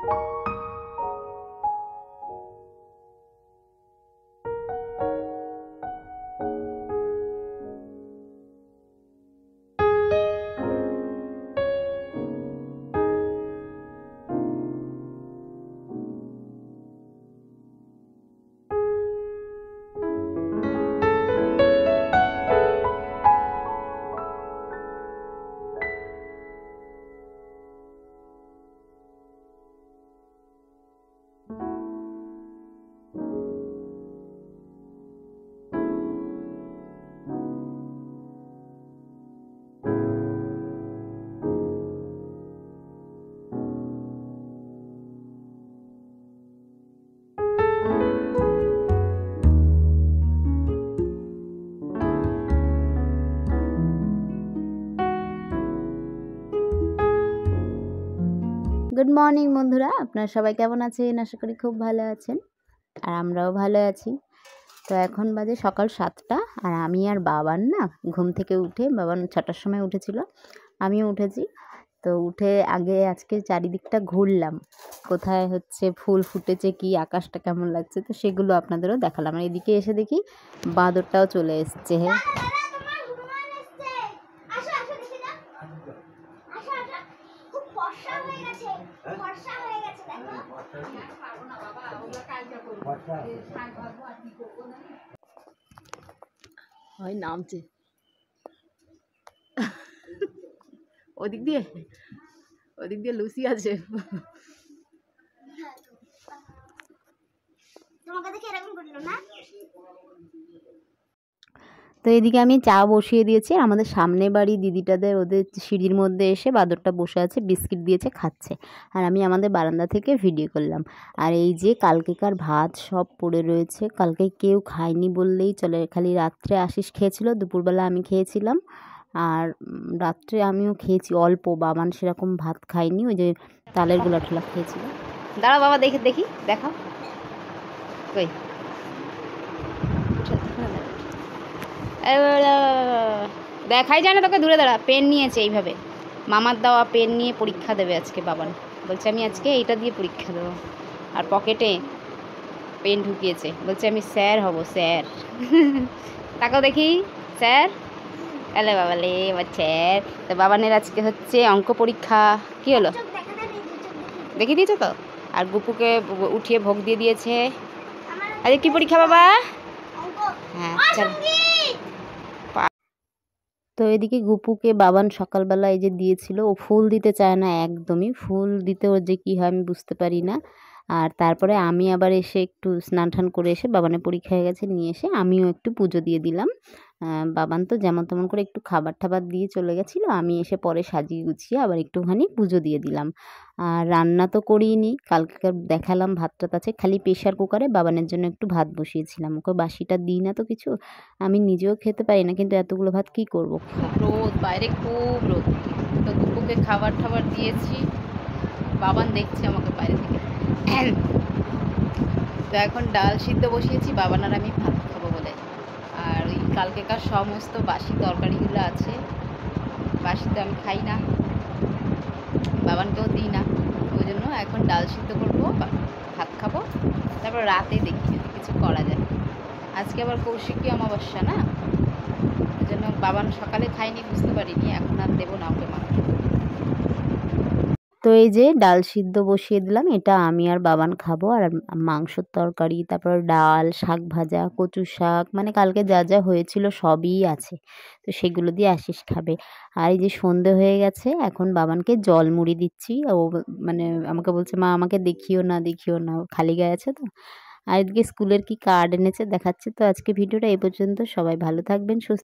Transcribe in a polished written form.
Good morning বন্ধুরা, আপনারা সবাই কেমন আছেন? আশা করি খুব ভালো আছেন, আর আমরাও ভালো আছি। তো এখন বাজে সকাল 7টা, আর আমি আর বাবান না ঘুম থেকে উঠে, বাবান 6টার সময় উঠেছিল, আমিও উঠেছি। তো উঠে আগে আজকে চারিদিকটা ঘুরলাম, কোথায় হচ্ছে ফুল ফুটেছে, কি আকাশটা কেমন লাগছে, তো সেগুলো আপনাদেরও দেখালাম। আর এদিকে এসে দেখি বাঁদরটাও চলে এসছে। হয় নামছে ওদিক দিয়ে লুসি আছে। তো এদিকে আমি চা বসিয়ে দিয়েছি। আমাদের সামনে বাড়ি দিদিটাদের, ওদের সিঁড়ির মধ্যে এসে বাঁদরটা বসে আছে, বিস্কিট দিয়েছে, খাচ্ছে। আর আমি আমাদের বারান্দা থেকে ভিডিও করলাম। আর এই যে কালকেকার ভাত সব পড়ে রয়েছে, কালকে কেউ খায়নি বললেই চলে। খালি রাত্রে আশিস খেয়েছিল, দুপুরবেলা আমি খেয়েছিলাম, আর রাত্রে আমিও খেয়েছি অল্প। বাবান সেরকম ভাত খাইনি, ওই যে তালের গোলা ঠোলা খেয়েছিল। দাঁড়া বাবা, দেখি দেখাও কই। দেখাই যায় না তোকে, দূরে দাঁড়া। পেন নিয়েছে এইভাবে, মামার দেওয়া পেন নিয়ে পরীক্ষা দেবে আজকে বাবান। বলছে আমি আজকে এইটা দিয়ে পরীক্ষা দেবো। আর পকেটে পেন ঢুকিয়েছে, বলছে আমি স্যার হব, স্যার। তাকেও দেখি, স্যার। এলে বাবা লে, স্যার। তো বাবানের আজকে হচ্ছে অঙ্ক পরীক্ষা। কি হলো দেখিয়ে দিয়েছো তো? আর গুপুকে উঠিয়ে ভোগ দিয়ে দিয়েছে। আরে কি পরীক্ষা বাবা? হ্যাঁ চলো। তো এদিকে গুপুকে বাবান সকালবেলা এই যে দিয়েছিল, ও ফুল দিতে চায় না একদমই। ফুল দিতে ওর যে কী হয় আমি বুঝতে পারি না। আর তারপরে আমি আবার এসে একটু স্নান টান করে এসে, বাবানের পরীক্ষা হয়ে গেছে, নিয়ে এসে আমিও একটু পুজো দিয়ে দিলাম। বাবান তো যেমন তেমন করে একটু খাবার টাবার দিয়ে চলে গেছিলো, আমি এসে পরে সাজিয়ে গুছিয়ে আবার একটুখানি পুজো দিয়ে দিলাম। আর রান্না তো করিনি, কালকে দেখালাম ভাত টাত আছে, খালি প্রেশার কুকারে বাবানের জন্য একটু ভাত বসিয়েছিলাম। ওকে বাসিটা দিই না তো কিছু, আমি নিজেও খেতে পারি না, কিন্তু এতগুলো ভাত কি করব। রোদ বাইরে, খুব রোদ। তো গুপুকে খাবার টাবার দিয়েছি, বাবান দেখছে আমাকে বাইরে থেকে। তো এখন ডাল সিদ্ধ বসিয়েছি, বাবান আর আমি ভাত খাবো বলে। আর ওই কালকেকার সমস্ত বাসি তরকারিগুলো আছে, বাসি তো আমি খাই না, বাবানকেও দিই না, ওই জন্য এখন ডাল সিদ্ধ করবো, ভাত খাবো, তারপর রাতে দেখি যদি কিছু করা যায়। আজকে আবার কৌশিকী অমাবস্যা না, ওই জন্য বাবান সকালে খাইনি, বুঝতে পারিনি, এখন আর দেবো না ওকে মাংস। তো এই যে ডাল সিদ্ধ বসিয়ে দিলাম, এটা আমি আর বাবান খাবো। আর মাংসর তরকারি, তারপর ডাল, শাক ভাজা, কচু শাক, মানে কালকে যা যা হয়েছিল সবই আছে, তো সেগুলো দিয়ে আশিস খাবে। আর এই যে সন্ধে হয়ে গেছে, এখন বাবানকে জল মুড়ি দিচ্ছি। ও মানে আমাকে বলছে মা আমাকে দেখিও না, খালি গায়ে আছে তো। আর এদিকে স্কুলের কি কার্ড এনেছে দেখাচ্ছে। তো আজকে ভিডিওটা এই পর্যন্ত, সবাই ভালো থাকবেন, সুস্থ